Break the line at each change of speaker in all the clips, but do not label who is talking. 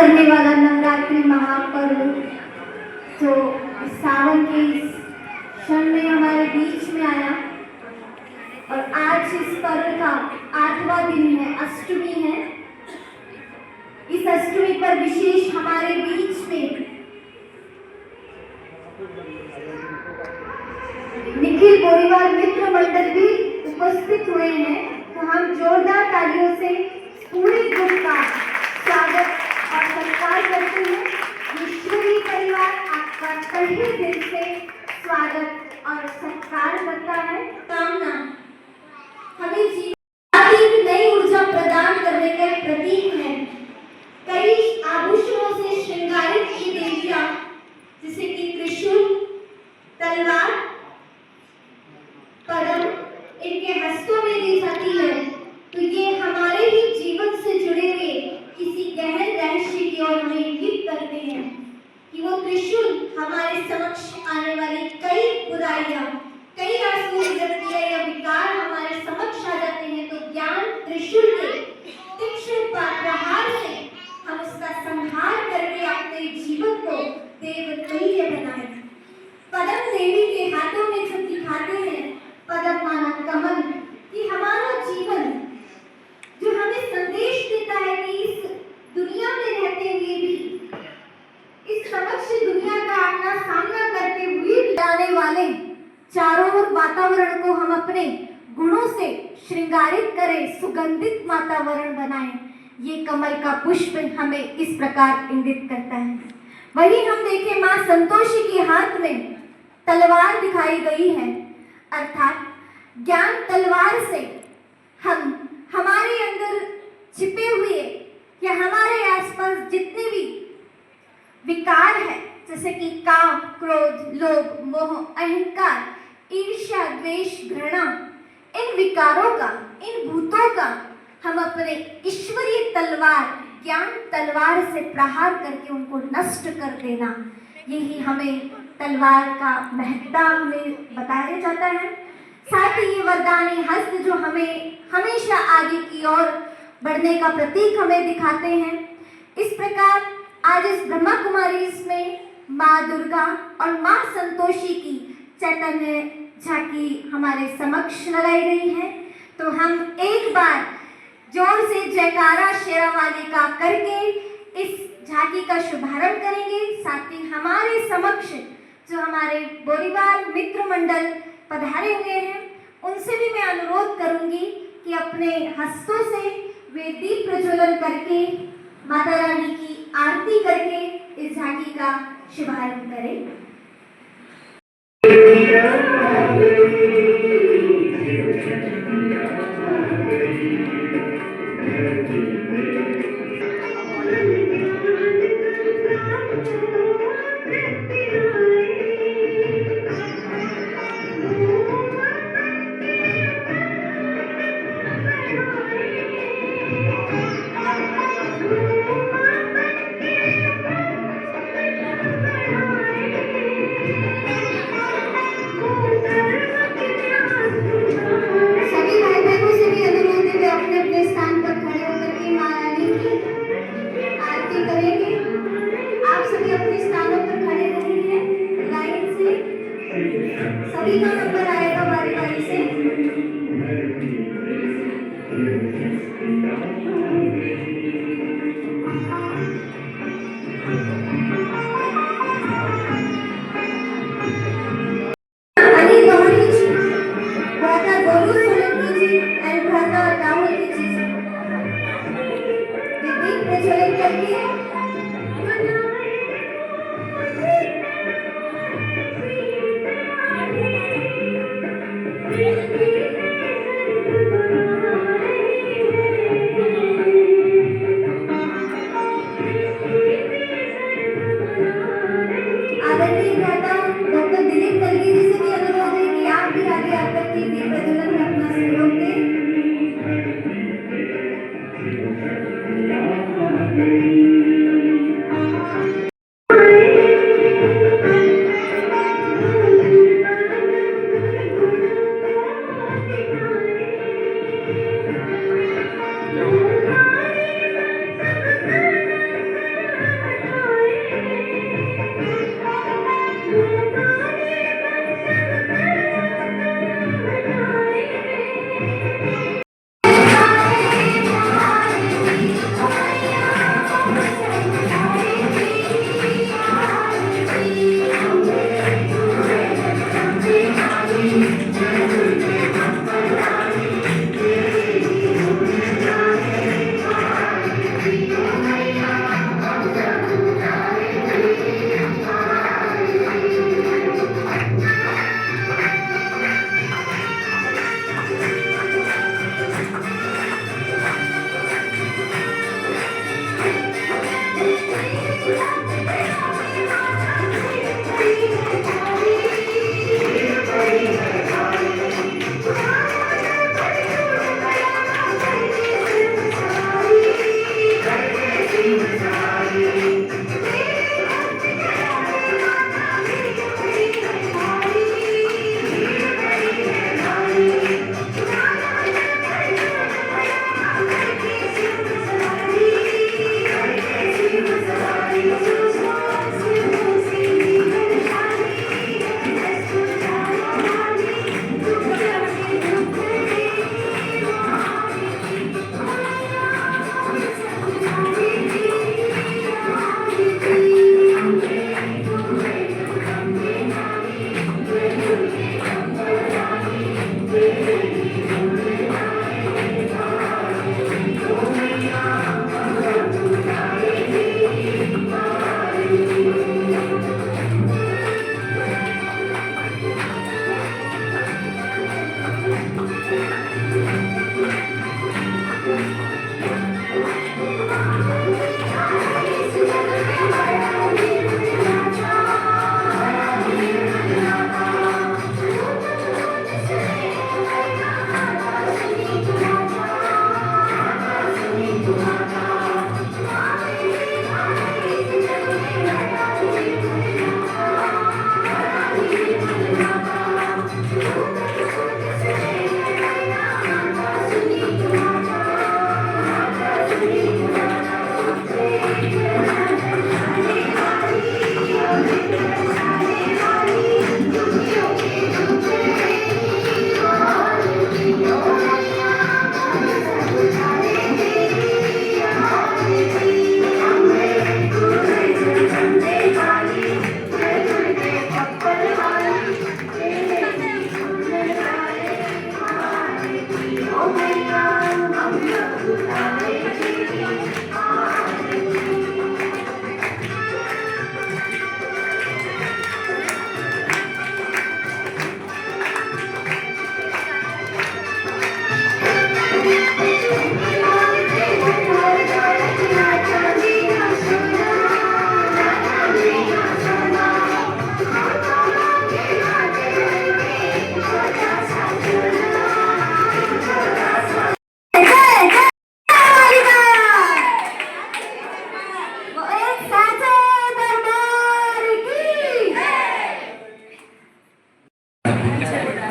करने वाला नवरात्रि महापर्व जो सावन के इस क्षण में हमारे बीच में आया और आज इस पर्व का 8वां दिन है, अष्टमी है। इस अष्टमी पर विशेष हमारे बीच में निखिल बोरीवाल मित्र मंडल भी उपस्थित हुए हैं, तो हम जोरदार तालियों से पूरे ग्रुप का स्वागत और सत्कार करते हैं। ईश्वरीय परिवार आपका तहे दिल से स्वागत और सत्कार करता है। कामना हमें जीवन की नई ऊर्जा प्रदान करने का प्रतीक है। कई आभूषणों से श्रृंगारित ये देवियां जैसे कि त्रिशूल, तलवार, पद्म इनके हस्तों में दी जाती है, तो ये हमारे ही जीवन से जुड़े हुए किसी गहन रहस्य की ओर हमें इंगित करते हैं कि वो त्रिशूल हमारे समक्ष आने वाली कई बुराइयां, कई आसुरी वृत्तियां या विकार हमारे समक्ष आ जाते हैं, तो ज्ञान त्रिशूल के तीक्ष्ण प्रहार से हम उसका संहार करके अपने जीवन को देवतुल्य बनाए। पद्म देवी के हाथों में जब दिखाते हैं पद्म माना कमल, कि हमारा जीवन जो हमें संदेश देता है कि इस दुनिया में रहते हुए भी, इस समक्ष दुनिया का अपना सामना करते हुए भी आने वाले चारों ओर वातावरण को हम अपने गुणों से श्रृंगारित करें, सुगंधित वातावरण बनाएं। ये कमल का पुष्प हमें इस प्रकार इंगित करता है। वहीं हम देखें मां संतोषी के हाथ में तलवार दिखाई गई है, अर्थात ज्ञान तलवार से हम हमारे अंदर छिपे हुए या हमारे आसपास जितने भी विकार है, जैसे कि काम, क्रोध, लोभ, मोह, अहंकार, ईर्ष्या, द्वेष, घृणा, इन विकारों का, इन भूतों का हम अपने ईश्वरीय तलवार, ज्ञान तलवार से प्रहार करके उनको नष्ट कर देना, यही हमें तलवार का महत्ता हमें बताया जाता है। साथ ही ये वरदानी हस्त जो हमें हमेशा आगे की ओर बढ़ने का प्रतीक हमें दिखाते हैं। इस प्रकार आज इस ब्रह्मा कुमारी में माँ दुर्गा और माँ संतोषी की चैतन्य झांकी हमारे समक्ष लगाई गई है, तो हम एक बार जोर से जयकारा शेरावाली का करके इस झांकी का शुभारंभ करेंगे। साथ ही हमारे समक्ष जो हमारे बोरीवाल मित्र मंडल पधारे हुए हैं, उनसे भी मैं अनुरोध करूंगी कि अपने हस्तों से वे दीप प्रज्वलन करके माता रानी की आरती करके इस झांकी का शुभारंभ करें। सभी का नंबर आएगा बारी बारी से। अली गौरी जी, भ्राता गोलू सोलंकी जी एंड भ्राता राहुल जी दीदी प्रज्वलित करके
Thank you.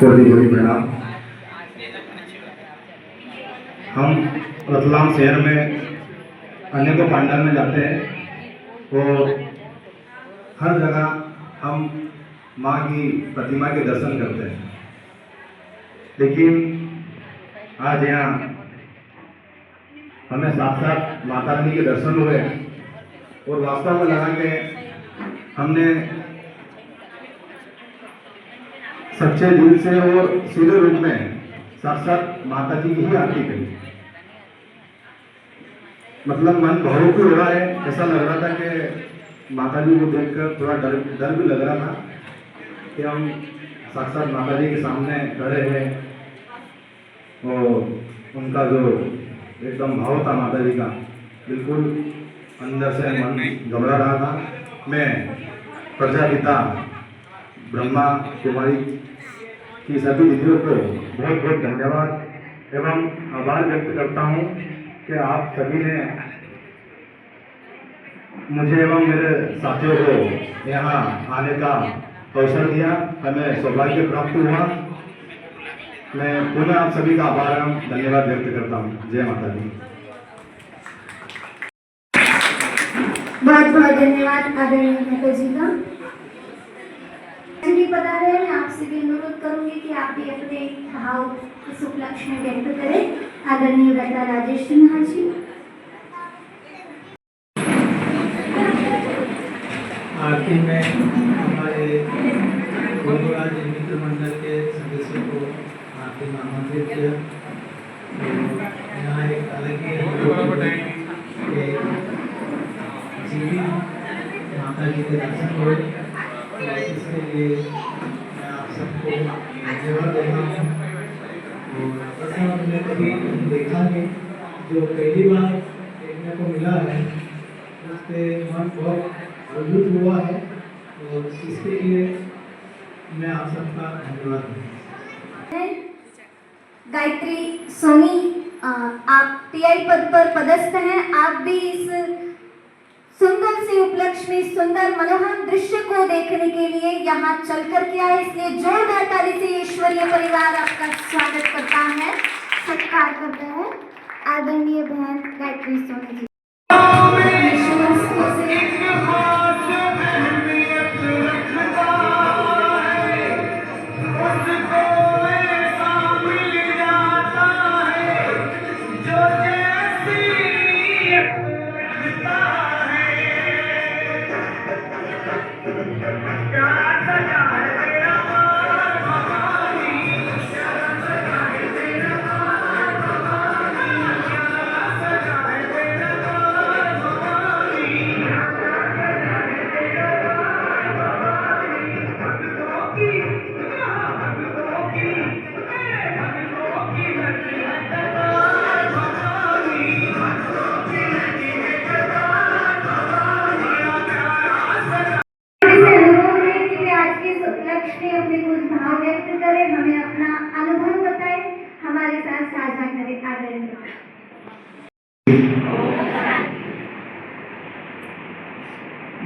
कोटि कोटि प्रणाम। हम रतलाम शहर में अनेकों पंडाल में जाते हैं और हर जगह हम माँ की प्रतिमा के दर्शन करते हैं, लेकिन आज यहाँ हमें साक्षात माता रानी के दर्शन हुए और वास्तव में लगा कि हमने सच्चे दिल से और सीधे रूप में साक्षात माता जी की ही आरती करी। मतलब मन भावुक भी हो रहा है, ऐसा लग रहा था कि माता जी को देखकर थोड़ा डर भी लग रहा था कि हम साक्षात माता जी के सामने खड़े हैं और उनका जो एकदम भाव था माता जी का, बिल्कुल अंदर से मन घबरा रहा था। मैं प्रजापिता ब्रह्मा कुमारी की सभी दीदियों को बहुत बहुत धन्यवाद एवं आभार व्यक्त करता हूँ कि आप सभी ने मुझे एवं मेरे साथियों को यहाँ आने का अवसर दिया, हमें सौभाग्य प्राप्त हुआ। मैं पुनः आप सभी का आभार एवं धन्यवाद व्यक्त करता हूँ। जय माता दी।
बहुत बहुत धन्यवाद आदरणीय नेता जी का। जी बता रहे हैं, मैं आपसे भी अनुरोध करूंगी कि आप भी अपने भाव इस उपलक्ष्य में व्यक्त करें। आदरणीय दादा राजेश सिन्हा जी।
आरती में हमारे गुरुराज मित्र मंडल के सदस्यों को आरती में आमंत्रित किया। तो यहाँ एक अलग ही जीवित माता जी के दर्शन हुए, तो इसके लिए मैं आप सबको धन्यवाद देता हूँ। और ऐसा हमने कभी देखा नहीं, जो पहली बार देखने को मिला है उससे मन बहुत अद्भुत हुआ है, और इसके लिए मैं आप सबका धन्यवाद दूँ।
गायत्री सोनी, आप टीआई पद पर पदस्थ हैं। आप भी इस सुंदर से उपलक्ष्य में सुंदर मनोहर दृश्य को देखने के लिए यहाँ चल कर के आए, इसलिए जोरदार ताली से ईश्वरीय परिवार आपका स्वागत करता है, सत्कार करता है। आदरणीय बहन गायत्री सोनी जी। अपने कुछ भाव व्यक्त करें, हमें अपना अनुभव बताएं, हमारे साथ साझा करें। आदरणीय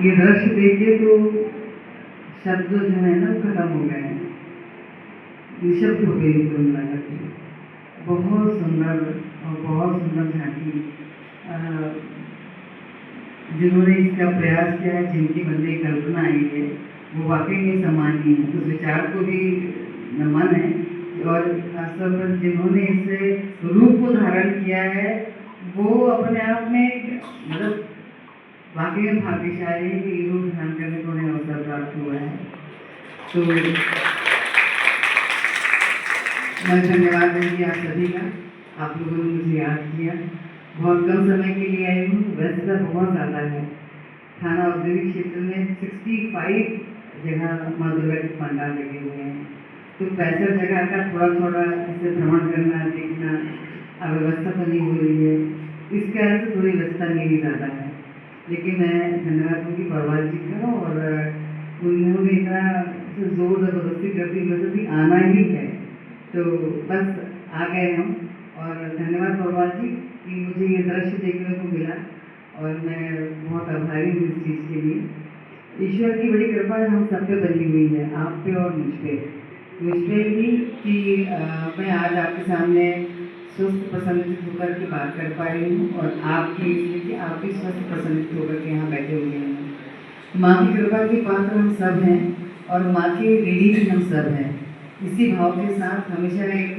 ये दृश्य देखिए तो शब्द जो है ना खत्म हो गए हैं, निशब्द हो गई कुल मिलाकर के। बहुत सुंदर और बहुत सुंदर झांकी जिन्होंने इसका प्रयास किया है, जिनकी मन में कल्पना आई है, वो वाकई में सम्मानीय है। उस विचार को भी नमन है, और खासतौर पर जिन्होंने इसे रूप को धारण किया है वो अपने आप में मतलब वाकई में भाग्यशाली है कि रूप धारण करने को उन्हें अवसर प्राप्त हुआ है। तो मैं धन्यवाद दूंगी आप सभी का, आप लोगों ने मुझे याद किया। बहुत कम समय के लिए आई हूँ, व्यस्तता बहुत ज़्यादा है। थाना औद्योगिक क्षेत्र में 65 जगह माँ दुर्गा के पंडाल लगे हुए हैं, तो 65 जगह का थोड़ा थोड़ा ऐसे भ्रमण करना, देखना, अव्यवस्था तो नहीं हो रही है, इस कारण से थोड़ी व्यवस्था मेरी ज़्यादा है। लेकिन मैं धन्यवाद दूँगी परवाल जी का, और उन्होंने इतना जोर जबरदस्ती करती वजह भी आना ही है, तो बस आ गए हम। और धन्यवाद परवाल जी कि मुझे ये दृश्य देखने को मिला, और मैं बहुत आभारी हूँ इस चीज़ के लिए। ईश्वर की बड़ी कृपा हम सब पे बनी हुई है, आप पे और मुझ पे। विश थी कि मैं आज आपके सामने स्वस्थ प्रसन्नित होकर के बात कर पा रही हूँ और आपकी इसलिए कि आप भी स्वस्थ प्रसन्नित होकर के यहाँ बैठे हुए हैं। माँ की कृपा के पात्र हम सब हैं और माँ के ऋणी भी हम सब हैं। इसी भाव के साथ हमेशा एक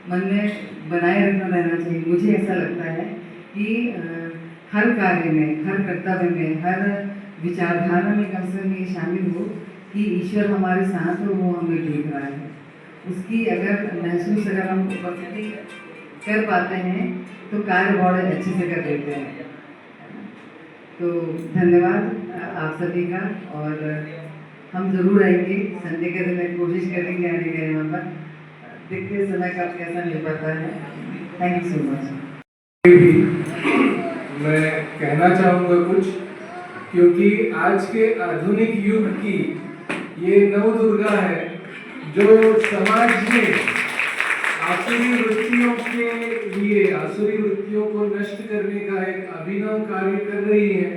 मन में बनाए रखना रहना चाहिए। मुझे ऐसा लगता है कि हर कार्य में, हर कर्तव्य में, हर विचारधारा में कम से कम ये शामिल हो कि ईश्वर हमारे साथ हो, वो हमें देख रहा है। उसकी अगर महसूस अगर हम उपस्थिति कर पाते हैं तो कार्य बहुत अच्छे से कर देते हैं। तो धन्यवाद आप सभी का और हम ज़रूर आएंगे संडे के दिन, कोशिश करेंगे आने का यहाँ पर। देखते हैं समय का कैसा मिल पाता है। Thank you so much.
मैं कहना चाहूँगा कुछ, क्योंकि आज के आधुनिक युग की ये नवदुर्गा है जो समाज में आसुरी वृत्तियों के लिए, आसुरी वृत्तियों को नष्ट करने का एक अभिनव कार्य कर रही है।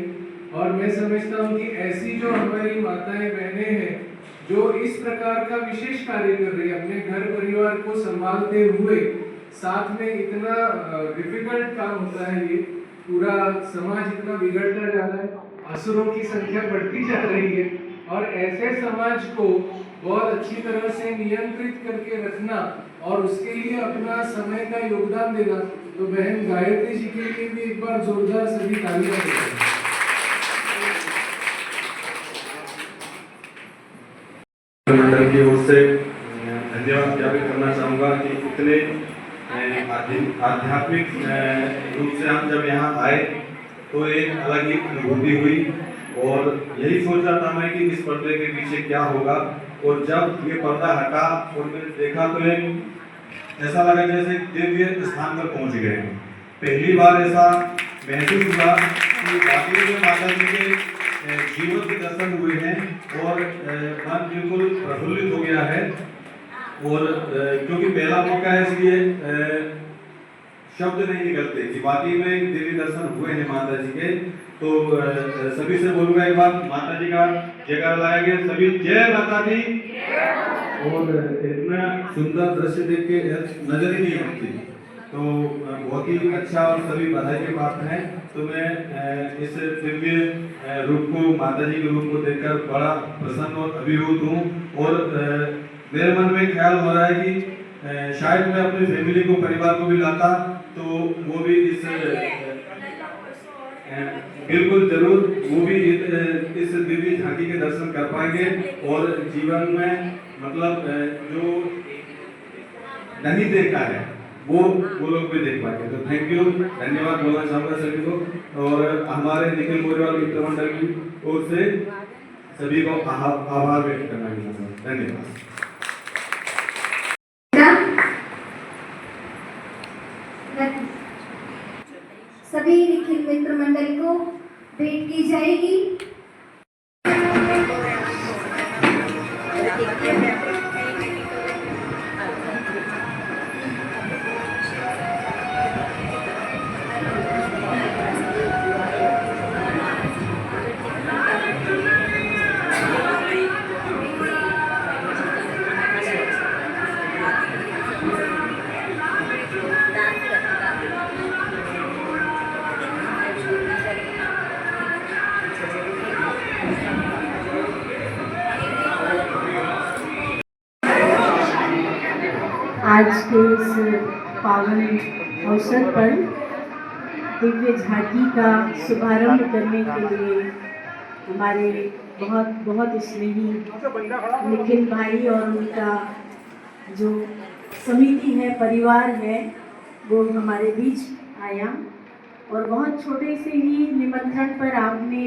और मैं समझता हूँ कि ऐसी जो हमारी माताएं बहनें हैं जो इस प्रकार का विशेष कार्य कर रही है, अपने घर परिवार को संभालते हुए, साथ में इतना डिफिकल्ट काम होता है, ये पूरा समाज इतना बिगड़ता जा रहा है, असुरों की संख्या बढ़ती जा रही है, और ऐसे समाज को बहुत अच्छी तरह से नियंत्रित करके रखना और उसके लिए अपना समय का योगदान देना, तो बहन गायत्री जी के लिए भी एक बार जोरदार सभी तालियां दें।
मंडल की ओर से धन्यवाद ज्ञापित करना चाहूँगा कि इतने आध्यात्मिक रूप से हम जब यहाँ आए तो एक अलग ही अनुभूति हुई और यही सोचा था मैं कि इस पर्दे के पीछे क्या होगा। और जब ये पर्दा हटा और मैंने देखा तो एक ऐसा लगा जैसे दिव्य स्थान पर पहुँच गए। पहली बार ऐसा महसूस हुआ कि वाकई में माता जी के जीवन के दर्शन हुए हैं और मन बिल्कुल प्रफुल्लित हो गया है। और क्योंकि पहला मौका है इसलिए शब्द नहीं निकलते कि वाकई में देवी दर्शन हुए हैं माता जी के। तो सभी से बोलूँगा एक बार माता जी का जयकारा लाया गया, सभी जय माता दी। और इतना सुंदर दृश्य देख के नजर ही नहीं आती, तो बहुत ही अच्छा और सभी बधाई के पात्र हैं। तो मैं इस दिव्य रूप को, माता जी के रूप को देखकर बड़ा प्रसन्न और अभिभूत हूँ। और मेरे मन में ख्याल हो रहा है कि शायद मैं अपनी फैमिली को, परिवार को भी लाता तो वो भी इस बिल्कुल जरूर वो भी इस दिव्य झांकी के दर्शन कर पाएंगे और जीवन में मतलब जो नहीं देखा है वो लोग भी देख पाएंगे। तो थैंक यू, धन्यवाद बोलना चाहूँगा सभी को। और हमारे निखिल मोरेवाल मित्र मंडल की ओर से सभी को आभार व्यक्त करना चाहूँगा। धन्यवाद।
सभी निखिल मित्र मंडल को भेंट की जाएगी।
आज के इस पावन अवसर पर दिव्य झांकी का शुभारंभ करने के लिए हमारे बहुत बहुत स्नेही निखिल भाई और उनका जो समिति है, परिवार है, वो हमारे बीच आया और बहुत छोटे से ही निमंत्रण पर आपने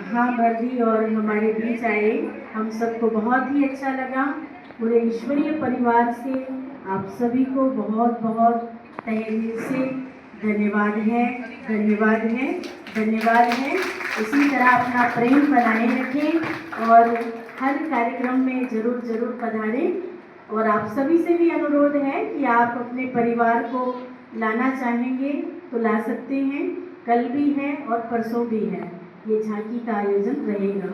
हाँ भर दी और हमारे बीच आए। हम सबको बहुत ही अच्छा लगा। पूरे ईश्वरीय परिवार से आप सभी को बहुत बहुत तहे दिल से धन्यवाद है, धन्यवाद है, धन्यवाद है। इसी तरह अपना प्रेम बनाए रखें और हर कार्यक्रम में ज़रूर ज़रूर पधारें। और आप सभी से भी अनुरोध है कि आप अपने परिवार को लाना चाहेंगे तो ला सकते हैं। कल भी है और परसों भी है, ये झांकी का आयोजन रहेगा।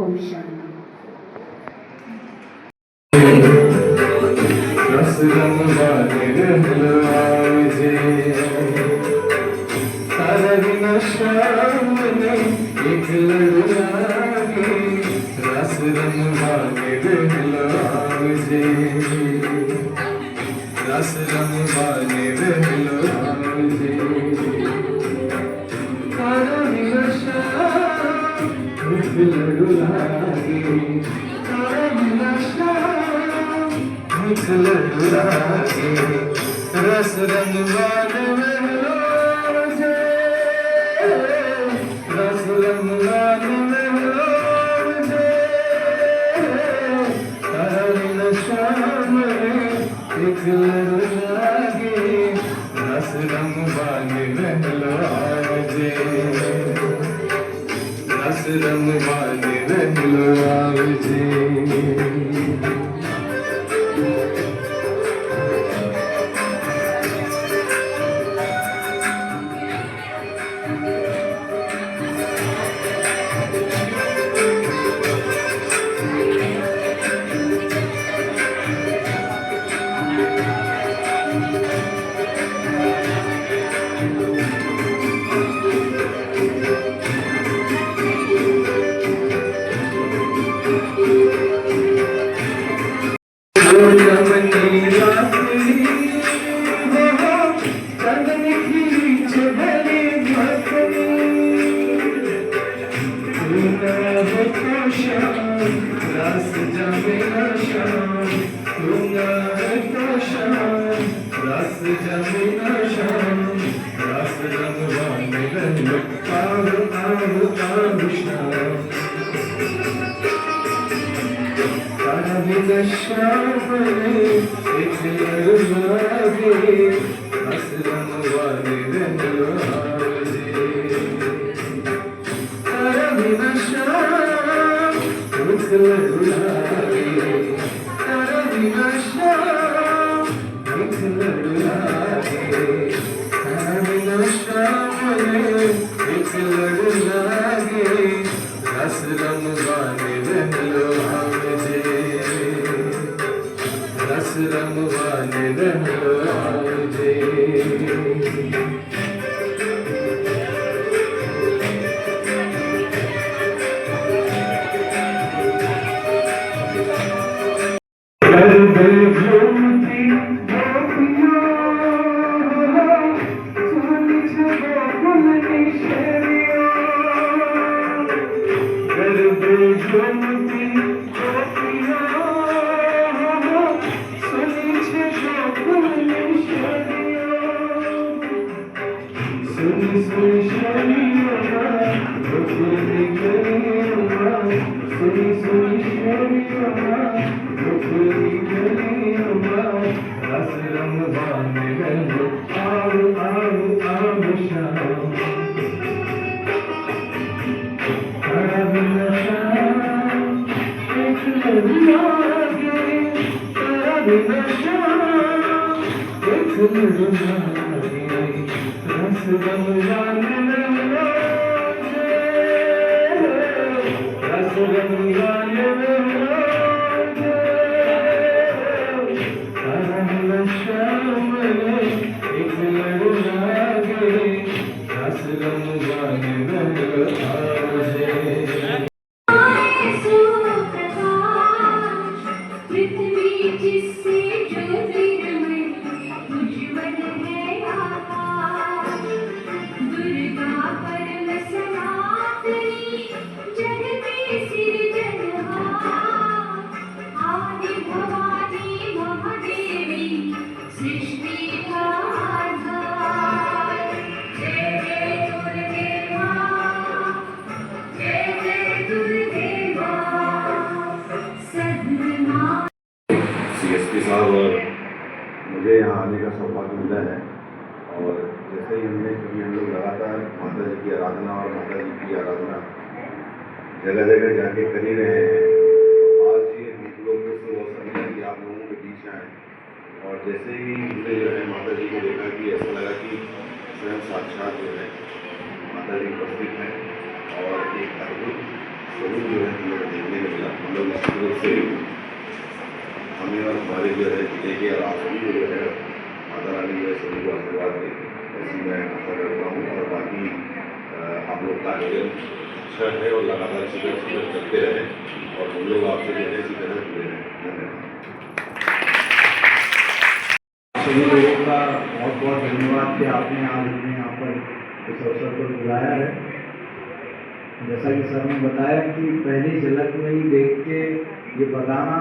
ओम शांति।
रस रंग वाले रहलो आवे तारा बिना शाम में एक लड़ागे रस रंग वाले रहलो आवे रस रंग वाले रहलो आवे तारा बिना शाम एक लड़ागे तारा बिना शाम एक लड़ागे रस रंग वाले रहलो आवे रस रंग वाले रहलो आवे तारा बिना शाम एक लड़ागे रस रंग वाले रहलो आवे रस रंग वाले रहलो आवे
CSP साहब और मुझे यहाँ आने का सौभाग्य मिला है। और जैसे ही क्योंकि हम लोग लगातार माता जी की आराधना और माता जी की आराधना जगह जगह जाके कर ही रहे हैं, तो आज ये हम लोग में से वो समय कि आप लोगों के बीच आए और जैसे ही हमने जो है माता जी को देखा कि ऐसा लगा कि स्वयं साक्षात जो है माता जी उपस्थित हैं और एक अद्भुत स्वरूप जो है हम लोग देखने को मिला। हम लोग निश्चित रूप से हम हमें और हमारे जो है देखे और आप सभी को जो है माता रानी जो है सभी को आशीर्वाद दे, ऐसी मैं आशा करता हूँ। और बाकी आप लोग का आयोजन अच्छा है और लगातार इसी तरह करते रहें और हम लोग आपसे जो है इसी तरह जुड़े रहें। धन्यवाद।
सभी लोगों का बहुत बहुत धन्यवाद कि आपने आज हमें यहाँ पर इस अवसर पर बुलाया है। जैसा कि सर ने बताया कि पहली झलक में ही देख के ये बताना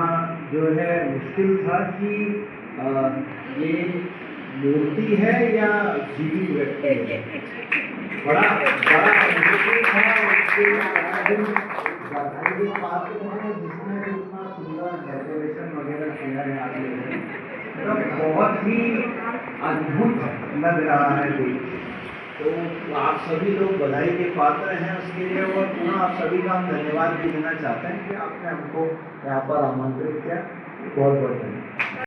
जो है मुश्किल था कि ये मूर्ति है या जीवित व्यक्ति है। बड़ा मुश्किल था। उसके जो पात्र है जिसमें इतना सुंदर डेकोरेशन वगैरह किया है आपने, तो बहुत ही अद्भुत लग रहा है देख। तो आप सभी लोग बधाई के पात्र हैं उसके लिए, और पुनः आप सभी का हम धन्यवाद भी देना चाहते हैं कि आपने हमको यहाँ पर आमंत्रित किया। बहुत बहुत धन्यवाद।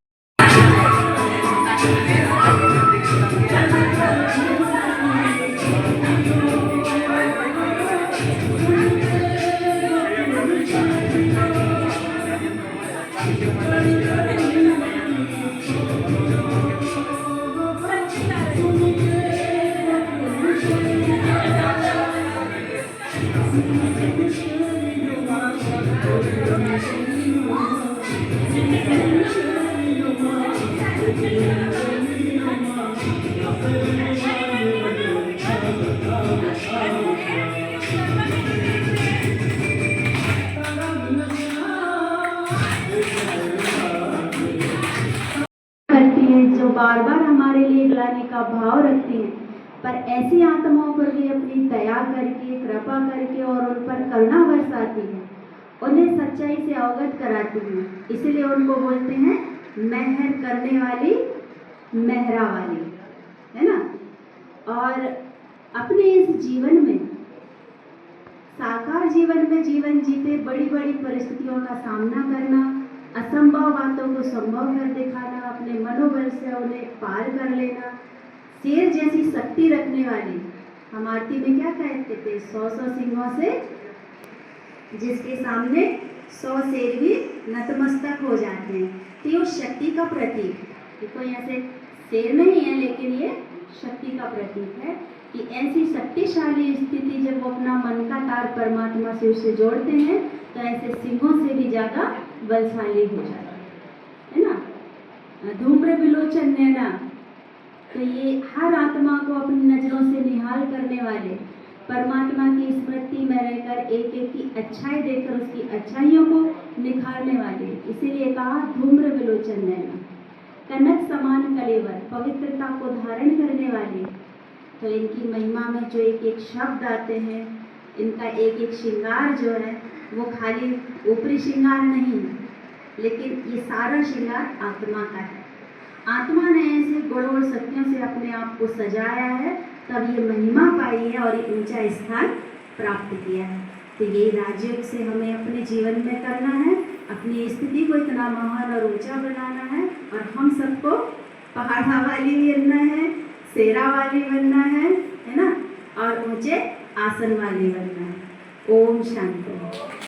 करती है, जो बार बार हमारे लिए लाने का भाव रखती हैं, पर ऐसी आत्माओं पर भी अपनी दया करके, कृपा करके और उन पर करुणा बरसाती है, उन्हें सच्चाई से अवगत कराती हैं। इसलिए उनको बोलते हैं मेहर करने वाली, मेहरा वाली, है ना। और अपने इस जीवन में, साकार जीवन में जीवन जीते बड़ी बड़ी परिस्थितियों का सामना करना, असंभव बातों को संभव कर दिखाना, अपने मनोबल से उन्हें पार कर लेना, शेर जैसी शक्ति रखने वाली। हम आरती में क्या कहते थे, 100 सिंहों से जिसके सामने 100 शेर भी नतमस्तक हो जाते हैं। तो ये उस शक्ति का प्रतीक, ये कोई ऐसे शेर नहीं है, लेकिन ये शक्ति का प्रतीक है कि ऐसी शक्तिशाली स्थिति जब वो अपना मन का तार परमात्मा से उसे जोड़ते हैं, तो ऐसे सिंहों से भी ज़्यादा बलशाली हो जाता है ना। धूम्र विलोचन नैना, तो ये हर आत्मा को अपनी नज़रों से निहाल करने वाले, परमात्मा की स्मृति में रहकर एक एक की अच्छाई देकर उसकी अच्छाइयों को निखारने वाले, इसीलिए कहा धूम्र विलोचन नैना। कनक समान कलेवर, पवित्रता को धारण करने वाले। तो इनकी महिमा में जो एक एक शब्द आते हैं, इनका एक एक श्रृंगार जो है वो खाली ऊपरी श्रृंगार नहीं है, लेकिन ये सारा श्रृंगार आत्मा का है। आत्मा ने ऐसे गुण और शक्तियों से अपने आप को सजाया है, तब ये महिमा पाई है और ये ऊंचा स्थान प्राप्त किया है। तो ये राजयोग से हमें अपने जीवन में करना है, अपनी स्थिति को इतना महान और ऊंचा बनाना है, और हम सबको पहाड़ा वाली बनना है, शेरा वाली बनना है ना, और ऊंचे आसन वाली बनना है। ओम शांति।